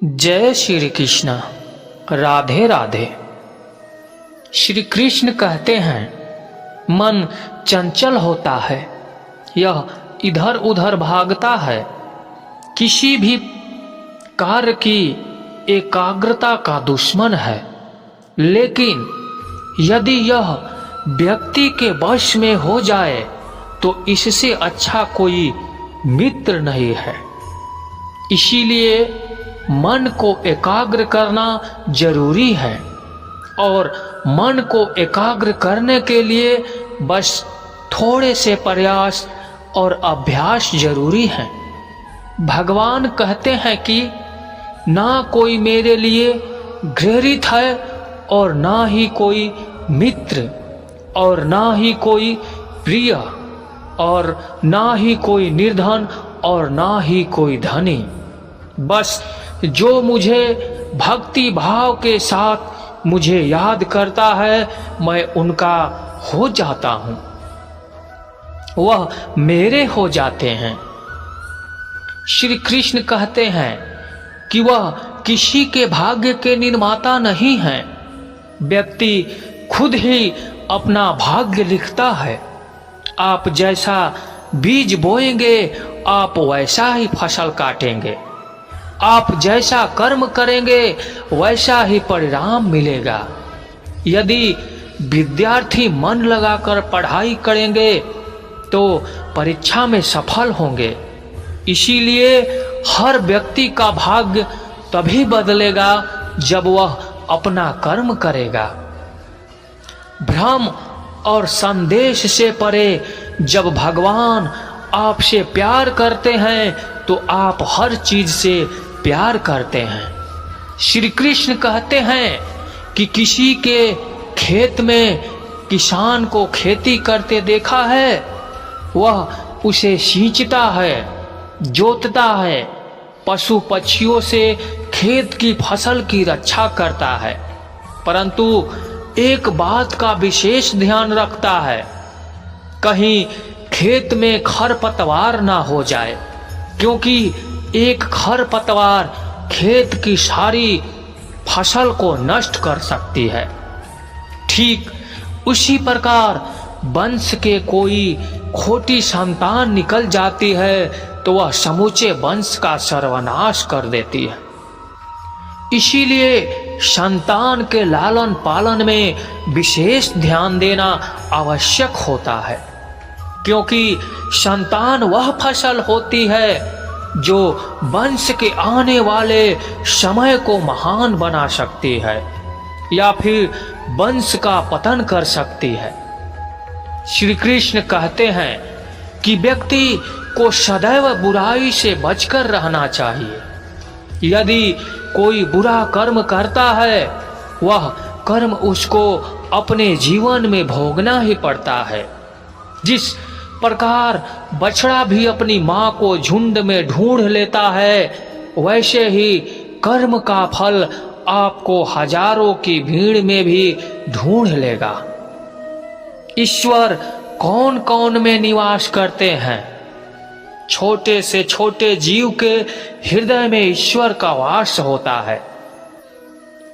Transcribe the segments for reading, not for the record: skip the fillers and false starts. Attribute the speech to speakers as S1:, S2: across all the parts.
S1: जय श्री कृष्ण। राधे राधे। श्री कृष्ण कहते हैं मन चंचल होता है, यह इधर उधर भागता है, किसी भी कार्य की एकाग्रता का दुश्मन है। लेकिन यदि यह व्यक्ति के वश में हो जाए तो इससे अच्छा कोई मित्र नहीं है। इसीलिए मन को एकाग्र करना जरूरी है और मन को एकाग्र करने के लिए बस थोड़े से प्रयास और अभ्यास जरूरी है। भगवान कहते हैं कि ना कोई मेरे लिए घृणित है और ना ही कोई मित्र और ना ही कोई प्रिय और ना ही कोई निर्धन और ना ही कोई धनी। बस जो मुझे भक्ति भाव के साथ मुझे याद करता है, मैं उनका हो जाता हूँ, वह मेरे हो जाते हैं। श्री कृष्ण कहते हैं कि वह किसी के भाग्य के निर्माता नहीं हैं। व्यक्ति खुद ही अपना भाग्य लिखता है। आप जैसा बीज बोएंगे आप वैसा ही फसल काटेंगे। आप जैसा कर्म करेंगे वैसा ही परिणाम मिलेगा। यदि विद्यार्थी मन लगाकर पढ़ाई करेंगे तो परीक्षा में सफल होंगे। इसीलिए हर व्यक्ति का भाग्य तभी बदलेगा जब वह अपना कर्म करेगा। भ्रम और संदेश से परे जब भगवान आपसे प्यार करते हैं तो आप हर चीज से प्यार करते हैं। श्री कृष्ण कहते हैं कि किसी के खेत में किसान को खेती करते देखा है, वह उसे सींचता है, जोतता है, पशु पक्षियों से खेत की फसल की रक्षा करता है, परंतु एक बात का विशेष ध्यान रखता है, कहीं खेत में खरपतवार ना हो जाए, क्योंकि एक खरपतवार खेत की सारी फसल को नष्ट कर सकती है। ठीक उसी प्रकार वंश के कोई खोटी संतान निकल जाती है तो वह समूचे वंश का सर्वनाश कर देती है। इसीलिए संतान के लालन पालन में विशेष ध्यान देना आवश्यक होता है, क्योंकि संतान वह फसल होती है जो वंश के आने वाले समय को महान बना सकती है या फिर वंश का पतन कर सकती है। श्री कृष्ण कहते हैं कि व्यक्ति को सदैव बुराई से बचकर रहना चाहिए। यदि कोई बुरा कर्म करता है, वह कर्म उसको अपने जीवन में भोगना ही पड़ता है। जिस प्रकार बछड़ा भी अपनी माँ को झुंड में ढूंढ लेता है, वैसे ही कर्म का फल आपको हजारों की भीड़ में भी ढूंढ लेगा। ईश्वर कौन कौन में निवास करते हैं? छोटे से छोटे जीव के हृदय में ईश्वर का वास होता है।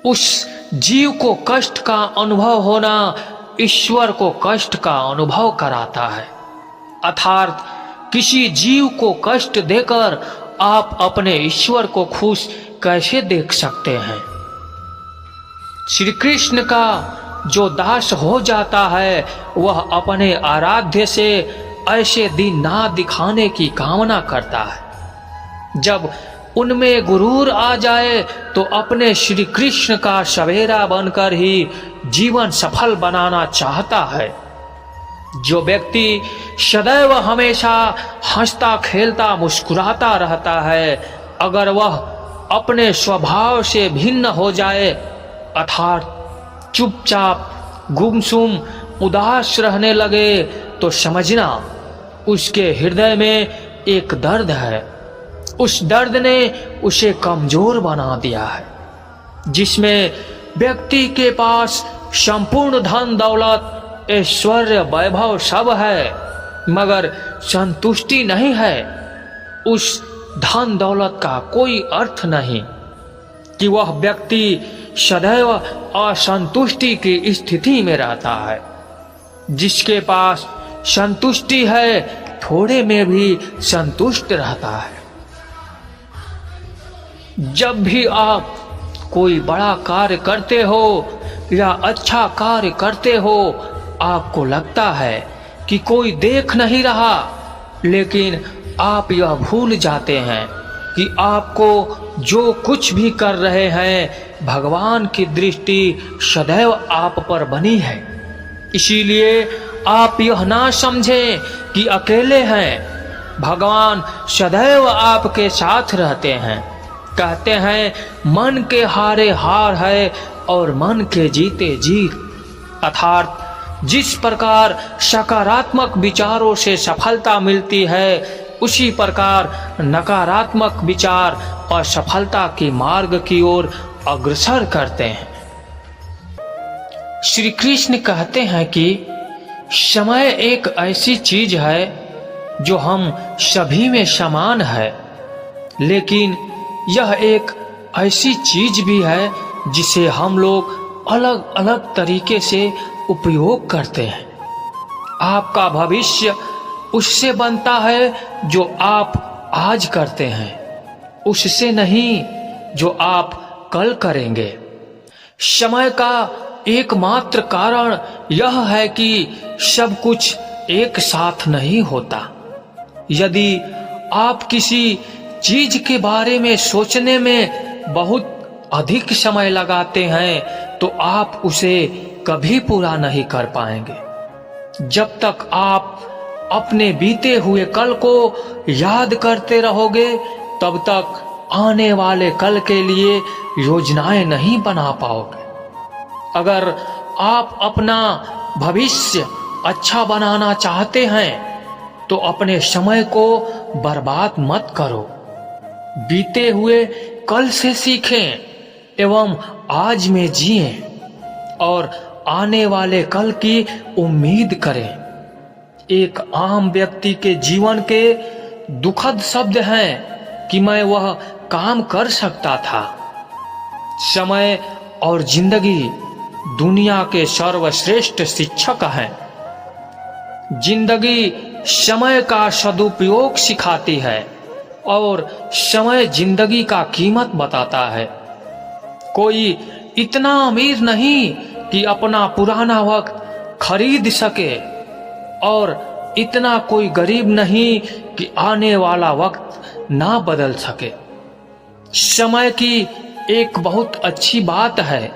S1: उस जीव को कष्ट का अनुभव होना ईश्वर को कष्ट का अनुभव कराता है। अर्थात किसी जीव को कष्ट देकर आप अपने ईश्वर को खुश कैसे देख सकते हैं? श्री कृष्ण का जो दास हो जाता है वह अपने आराध्य से ऐसे दिन ना दिखाने की कामना करता है। जब उनमें गुरूर आ जाए तो अपने श्री कृष्ण का सवेरा बनकर ही जीवन सफल बनाना चाहता है। जो व्यक्ति सदैव हमेशा हंसता खेलता मुस्कुराता रहता है, अगर वह अपने स्वभाव से भिन्न हो जाए, अर्थात चुपचाप गुमसुम उदास रहने लगे, तो समझना उसके हृदय में एक दर्द है। उस दर्द ने उसे कमजोर बना दिया है। जिसमें व्यक्ति के पास संपूर्ण धन दौलत ऐश्वर्य वैभव सब है, मगर संतुष्टि नहीं है, उस धन दौलत का कोई अर्थ नहीं। कि वह व्यक्ति सदैव असंतुष्टि की स्थिति में रहता है। जिसके पास संतुष्टि है थोड़े में भी संतुष्ट रहता है। जब भी आप कोई बड़ा कार्य करते हो या अच्छा कार्य करते हो, आपको लगता है कि कोई देख नहीं रहा, लेकिन आप यह भूल जाते हैं कि आपको जो कुछ भी कर रहे हैं भगवान की दृष्टि सदैव आप पर बनी है। इसीलिए आप यह ना समझें कि अकेले हैं, भगवान सदैव आपके साथ रहते हैं। कहते हैं मन के हारे हार है और मन के जीते जीत। अर्थात जिस प्रकार सकारात्मक विचारों से सफलता मिलती है, उसी प्रकार नकारात्मक विचार असफलता के मार्ग की ओर अग्रसर करते हैं। श्री कृष्ण कहते हैं कि समय एक ऐसी चीज है जो हम सभी में समान है, लेकिन यह एक ऐसी चीज भी है जिसे हम लोग अलग अलग तरीके से उपयोग करते हैं। आपका भविष्य उससे बनता है जो आप आज करते हैं, उससे नहीं जो आप कल करेंगे। समय का एकमात्र कारण यह है कि सब कुछ एक साथ नहीं होता। यदि आप किसी चीज के बारे में सोचने में बहुत अधिक समय लगाते हैं तो आप उसे कभी पूरा नहीं कर पाएंगे। जब तक आप अपने बीते हुए कल को याद करते रहोगे, तब तक आने वाले कल के लिए योजनाएं नहीं बना पाओगे। अगर आप अपना भविष्य अच्छा बनाना चाहते हैं तो अपने समय को बर्बाद मत करो। बीते हुए कल से सीखें एवं आज में जिएं और आने वाले कल की उम्मीद करें। एक आम व्यक्ति के जीवन के दुखद शब्द हैं कि मैं वह काम कर सकता था। समय और जिंदगी दुनिया के सर्वश्रेष्ठ शिक्षक हैं। जिंदगी समय का सदुपयोग सिखाती है और समय जिंदगी का कीमत बताता है। कोई इतना अमीर नहीं कि अपना पुराना वक्त खरीद सके और इतना कोई गरीब नहीं कि आने वाला वक्त ना बदल सके। समय की एक बहुत अच्छी बात है,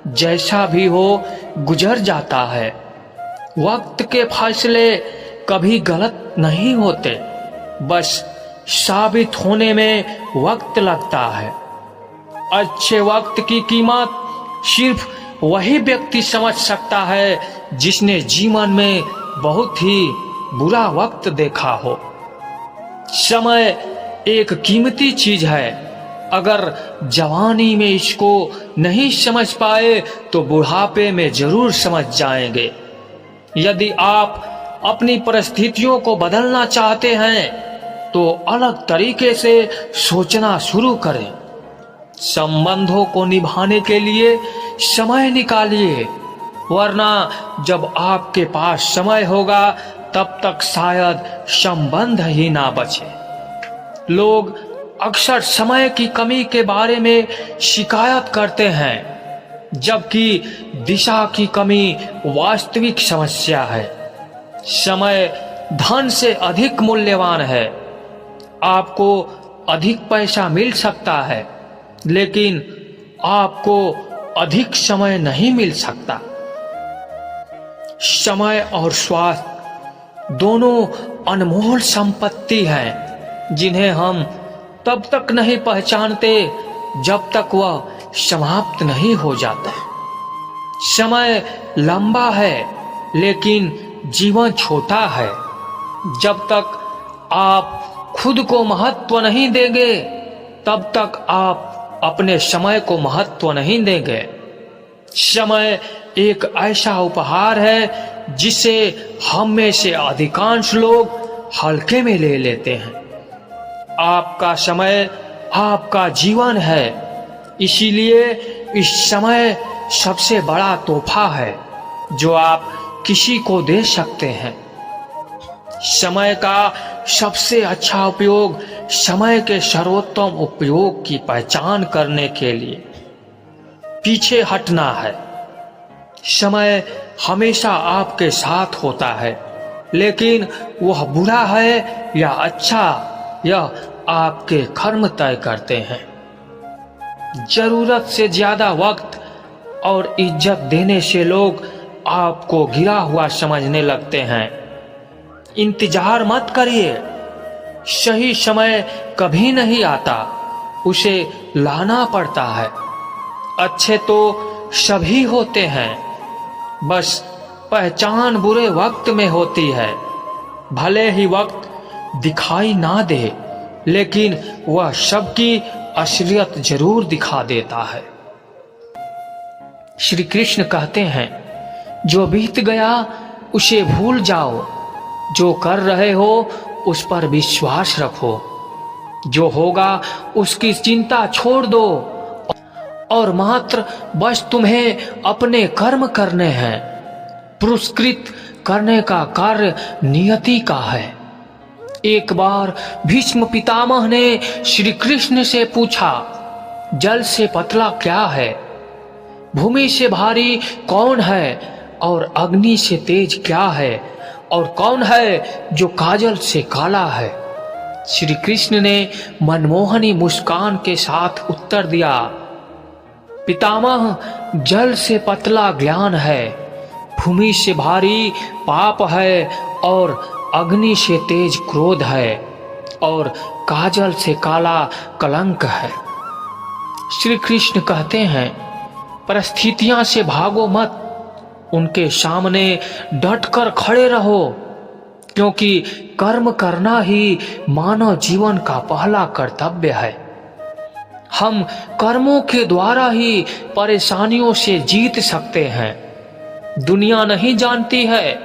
S1: जैसा भी हो गुजर जाता है। वक्त के फैसले कभी गलत नहीं होते, बस साबित होने में वक्त लगता है। अच्छे वक्त की कीमत सिर्फ वही व्यक्ति समझ सकता है जिसने जीवन में बहुत ही बुरा वक्त देखा हो। समय एक कीमती चीज है। अगर जवानी में इसको नहीं समझ पाए तो बुढ़ापे में जरूर समझ जाएंगे। यदि आप अपनी परिस्थितियों को बदलना चाहते हैं तो अलग तरीके से सोचना शुरू करें। संबंधों को निभाने के लिए समय निकालिए, वरना जब आपके पास समय होगा तब तक शायद संबंध ही ना बचे। लोग अक्सर समय की कमी के बारे में शिकायत करते हैं, जबकि दिशा की कमी वास्तविक समस्या है। समय धन से अधिक मूल्यवान है। आपको अधिक पैसा मिल सकता है, लेकिन आपको अधिक समय नहीं मिल सकता। समय और स्वास्थ्य दोनों अनमोल संपत्ति हैं, जिन्हें हम तब तक नहीं पहचानते जब तक वह समाप्त नहीं हो जाता। समय लंबा है, लेकिन जीवन छोटा है। जब तक आप खुद को महत्व नहीं देंगे, तब तक आप अपने समय को महत्व नहीं देंगे। समय एक ऐसा उपहार है जिसे हम में से अधिकांश लोग हल्के में ले लेते हैं। आपका समय आपका जीवन है। इसीलिए इस समय सबसे बड़ा तोहफा है जो आप किसी को दे सकते हैं। समय का सबसे अच्छा उपयोग समय के सर्वोत्तम उपयोग की पहचान करने के लिए पीछे हटना है। समय हमेशा आपके साथ होता है, लेकिन वह बुरा है या अच्छा यह आपके कर्म तय करते हैं। जरूरत से ज्यादा वक्त और इज्जत देने से लोग आपको गिरा हुआ समझने लगते हैं। इंतजार मत करिए, सही समय कभी नहीं आता, उसे लाना पड़ता है। अच्छे तो सभी होते हैं, बस पहचान बुरे वक्त में होती है। भले ही वक्त दिखाई ना दे, लेकिन वह सबकी असलियत जरूर दिखा देता है। श्री कृष्ण कहते हैं, जो बीत गया उसे भूल जाओ, जो कर रहे हो उस पर विश्वास रखो, जो होगा उसकी चिंता छोड़ दो और मात्र बस तुम्हें अपने कर्म करने हैं। पुरस्कृत करने का कार्य नियति का है। एक बार भीष्म पितामह ने श्री कृष्ण से पूछा, जल से पतला क्या है, भूमि से भारी कौन है और अग्नि से तेज क्या है, और कौन है जो काजल से काला है। श्री कृष्ण ने मनमोहनी मुस्कान के साथ उत्तर दिया, पितामह, जल से पतला ज्ञान है, भूमि से भारी पाप है, और अग्नि से तेज क्रोध है, और काजल से काला कलंक है। श्री कृष्ण कहते हैं, परिस्थितियां से भागो मत, उनके सामने डटकर खड़े रहो, क्योंकि कर्म करना ही मानव जीवन का पहला कर्तव्य है। हम कर्मों के द्वारा ही परेशानियों से जीत सकते हैं। दुनिया नहीं जानती है,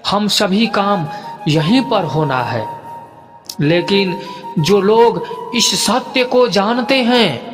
S1: हम सभी काम यहीं पर होना है, लेकिन जो लोग इस सत्य को जानते हैं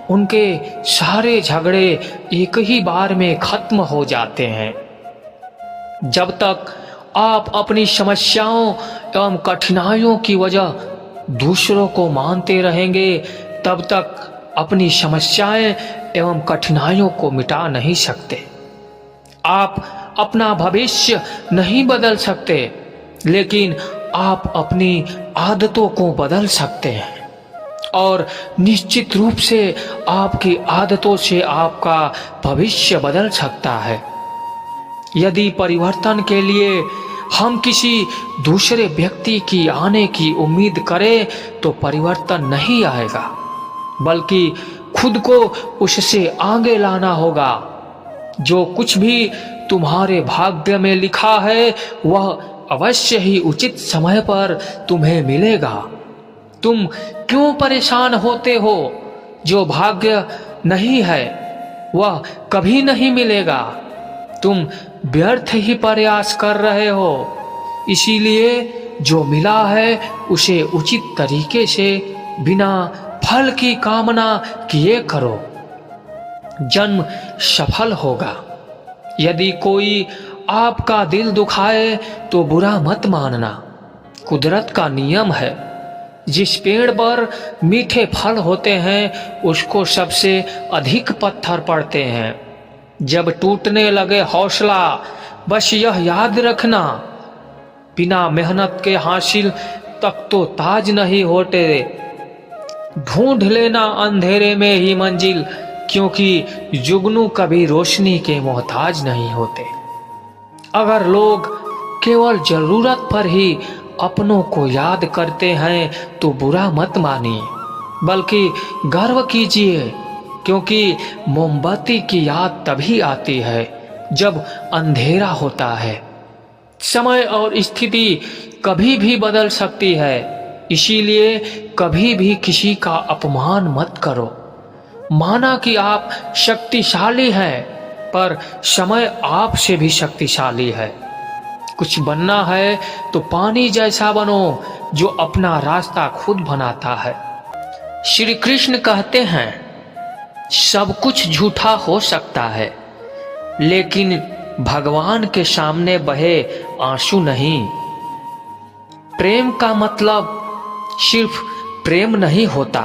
S1: उनके सारे झगड़े एक ही बार में खत्म हो जाते हैं। जब तक आप अपनी समस्याओं एवं कठिनाइयों की वजह दूसरों को मानते रहेंगे, तब तक अपनी समस्याएं एवं कठिनाइयों को मिटा नहीं सकते। आप अपना भविष्य नहीं बदल सकते, लेकिन आप अपनी आदतों को बदल सकते हैं, और निश्चित रूप से आपकी आदतों से आपका भविष्य बदल सकता है। यदि परिवर्तन के लिए हम किसी दूसरे व्यक्ति की आने की उम्मीद करें तो परिवर्तन नहीं आएगा, बल्कि खुद को उससे आगे लाना होगा। जो कुछ भी तुम्हारे भाग्य में लिखा है वह अवश्य ही उचित समय पर तुम्हें मिलेगा। तुम क्यों परेशान होते हो? जो भाग्य नहीं है वह कभी नहीं मिलेगा। तुम व्यर्थ ही प्रयास कर रहे हो, इसीलिए जो मिला है उसे उचित तरीके से बिना फल की कामना किए करो। जन्म सफल होगा। यदि कोई आपका दिल दुखाए तो बुरा मत मानना, कुदरत का नियम है। जिस पेड़ पर मीठे फल होते हैं उसको सबसे अधिक पत्थर पड़ते हैं। जब टूटने लगे हौसला, बस यह याद रखना, बिना मेहनत के हासिल तक तो ताज नहीं होते। ढूंढ लेना अंधेरे में ही मंजिल, क्योंकि जुगनू कभी रोशनी के मोहताज नहीं होते। अगर लोग केवल जरूरत पर ही अपनों को याद करते हैं तो बुरा मत मानिए, बल्कि गर्व कीजिए, क्योंकि मोमबत्ती की याद तभी आती है जब अंधेरा होता है। समय और स्थिति कभी भी बदल सकती है, इसीलिए कभी भी किसी का अपमान मत करो। माना कि आप शक्तिशाली हैं, पर समय आपसे भी शक्तिशाली है। कुछ बनना है तो पानी जैसा बनो, जो अपना रास्ता खुद बनाता है। श्री कृष्ण कहते हैं, सब कुछ झूठा हो सकता है, लेकिन भगवान के सामने बहे आंसू नहीं। प्रेम का मतलब सिर्फ प्रेम नहीं होता,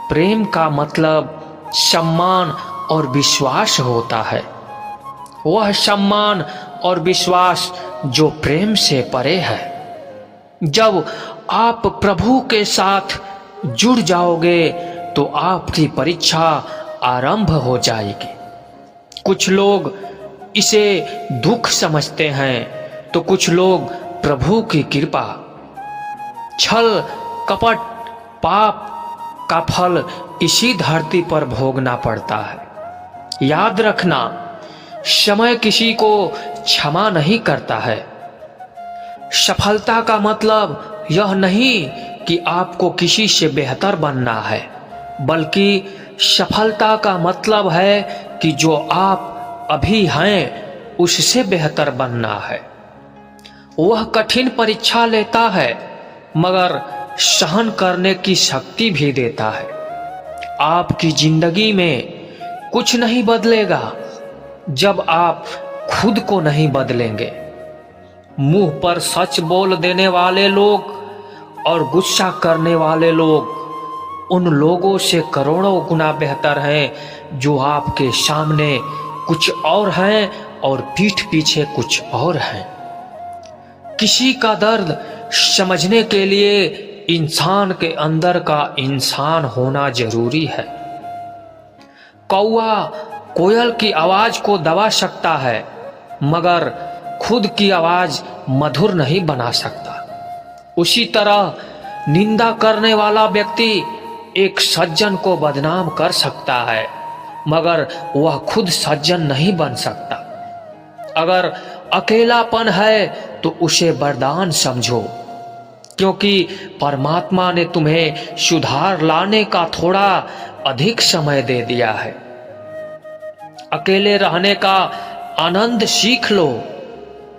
S1: प्रेम का मतलब सम्मान और विश्वास होता है। वह सम्मान और विश्वास जो प्रेम से परे है। जब आप प्रभु के साथ जुड़ जाओगे तो आपकी परीक्षा आरंभ हो जाएगी। कुछ लोग इसे दुख समझते हैं तो कुछ लोग प्रभु की कृपा। छल कपट पाप का फल इसी धरती पर भोगना पड़ता है। याद रखना, समय किसी को क्षमा नहीं करता है। सफलता का मतलब यह नहीं कि आपको किसी से बेहतर बनना है, बल्कि सफलता का मतलब है कि जो आप अभी हैं उससे बेहतर बनना है। वह कठिन परीक्षा लेता है मगर सहन करने की शक्ति भी देता है। आपकी जिंदगी में कुछ नहीं बदलेगा जब आप खुद को नहीं बदलेंगे। मुंह पर सच बोल देने वाले लोग और गुस्सा करने वाले लोग उन लोगों से करोड़ों गुना बेहतर हैं जो आपके सामने कुछ और हैं और पीठ पीछे कुछ और हैं। किसी का दर्द समझने के लिए इंसान के अंदर का इंसान होना जरूरी है। कौवा कोयल की आवाज को दबा सकता है मगर खुद की आवाज मधुर नहीं बना सकता। उसी तरह निंदा करने वाला व्यक्ति एक सज्जन को बदनाम कर सकता है मगर वह खुद सज्जन नहीं बन सकता। अगर अकेलापन है तो उसे वरदान समझो, क्योंकि परमात्मा ने तुम्हें सुधार लाने का थोड़ा अधिक समय दे दिया है। अकेले रहने का आनंद सीख लो,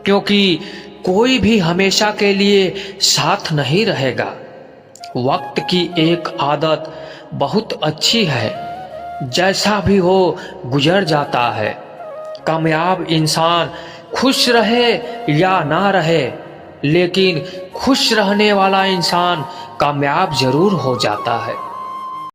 S1: क्योंकि कोई भी हमेशा के लिए साथ नहीं रहेगा। वक्त की एक आदत बहुत अच्छी है, जैसा भी हो गुजर जाता है। कामयाब इंसान खुश रहे या ना रहे, लेकिन खुश रहने वाला इंसान कामयाब जरूर हो जाता है।